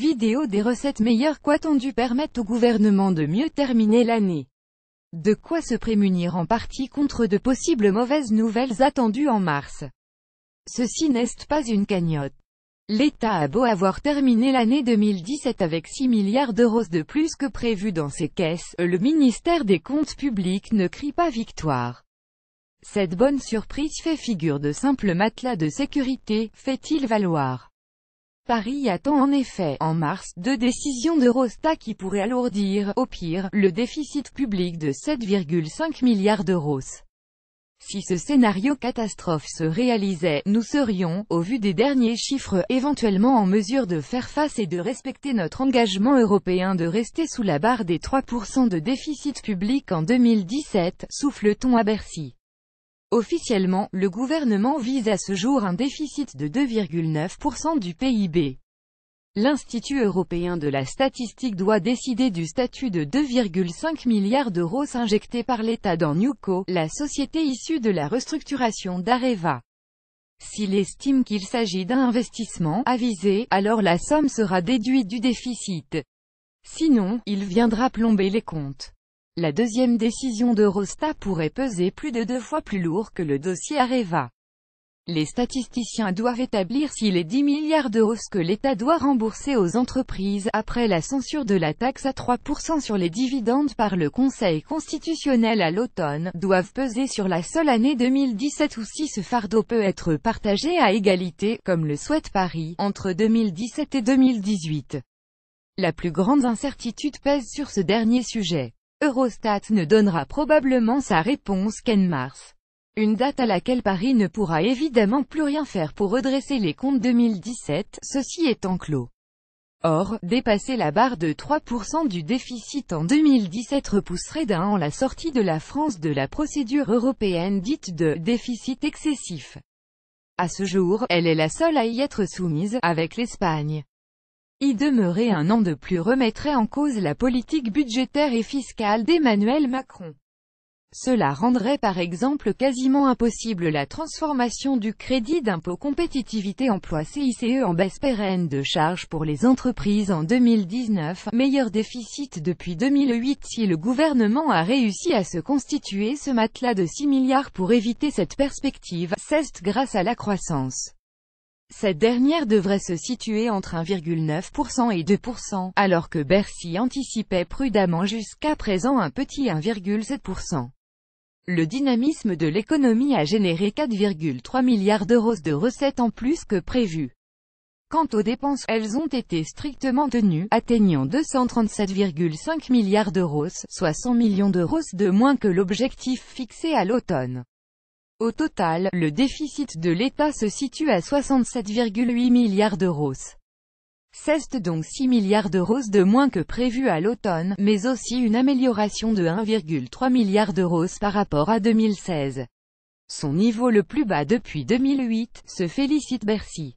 vidéo des recettes meilleures qu'attendues permettent au gouvernement de mieux terminer l'année. De quoi se prémunir en partie contre de possibles mauvaises nouvelles attendues en mars. Ceci n'est pas une cagnotte. L'État a beau avoir terminé l'année 2017 avec 6 milliards d'euros de plus que prévu dans ses caisses, le ministère des Comptes publics ne crie pas victoire. Cette bonne surprise fait figure de simple matelas de sécurité, fait-il valoir. Paris attend en effet, en mars, 2 décisions d'Eurostat qui pourraient alourdir, au pire, le déficit public de 7,5 milliards d'euros. Si ce scénario catastrophe se réalisait, nous serions, au vu des derniers chiffres, éventuellement en mesure de faire face et de respecter notre engagement européen de rester sous la barre des 3% de déficit public en 2017, souffle-t-on à Bercy. Officiellement, le gouvernement vise à ce jour un déficit de 2,9% du PIB. L'Institut européen de la statistique doit décider du statut de 2,5 milliards d'euros injectés par l'État dans Newco, la société issue de la restructuration d'Areva. S'il estime qu'il s'agit d'un investissement avisé, alors la somme sera déduite du déficit. Sinon, il viendra plomber les comptes. La deuxième décision d'Eurostat pourrait peser plus de 2 fois plus lourd que le dossier Areva. Les statisticiens doivent établir si les 10 milliards d'euros que l'État doit rembourser aux entreprises, après la censure de la taxe à 3% sur les dividendes par le Conseil constitutionnel à l'automne, doivent peser sur la seule année 2017 ou si ce fardeau peut être partagé à égalité, comme le souhaite Paris, entre 2017 et 2018. La plus grande incertitude pèse sur ce dernier sujet. Eurostat ne donnera probablement sa réponse qu'en mars. Une date à laquelle Paris ne pourra évidemment plus rien faire pour redresser les comptes 2017, ceci étant clos. Or, dépasser la barre de 3% du déficit en 2017 repousserait d'un an la sortie de la France de la procédure européenne dite de « déficit excessif ». À ce jour, elle est la seule à y être soumise, avec l'Espagne. Y demeurer un an de plus remettrait en cause la politique budgétaire et fiscale d'Emmanuel Macron. Cela rendrait par exemple quasiment impossible la transformation du crédit d'impôt compétitivité emploi CICE en baisse pérenne de charges pour les entreprises en 2019, meilleur déficit depuis 2008 si le gouvernement a réussi à se constituer ce matelas de 6 milliards pour éviter cette perspective, c'est grâce à la croissance. Cette dernière devrait se situer entre 1,9% et 2%, alors que Bercy anticipait prudemment jusqu'à présent un petit 1,7%. Le dynamisme de l'économie a généré 4,3 milliards d'euros de recettes en plus que prévu. Quant aux dépenses, elles ont été strictement tenues, atteignant 237,5 milliards d'euros, soit 100 millions d'euros de moins que l'objectif fixé à l'automne. Au total, le déficit de l'État se situe à 67,8 milliards d'euros. C'est donc 6 milliards d'euros de moins que prévu à l'automne, mais aussi une amélioration de 1,3 milliard d'euros par rapport à 2016. Son niveau le plus bas depuis 2008, se félicite Bercy.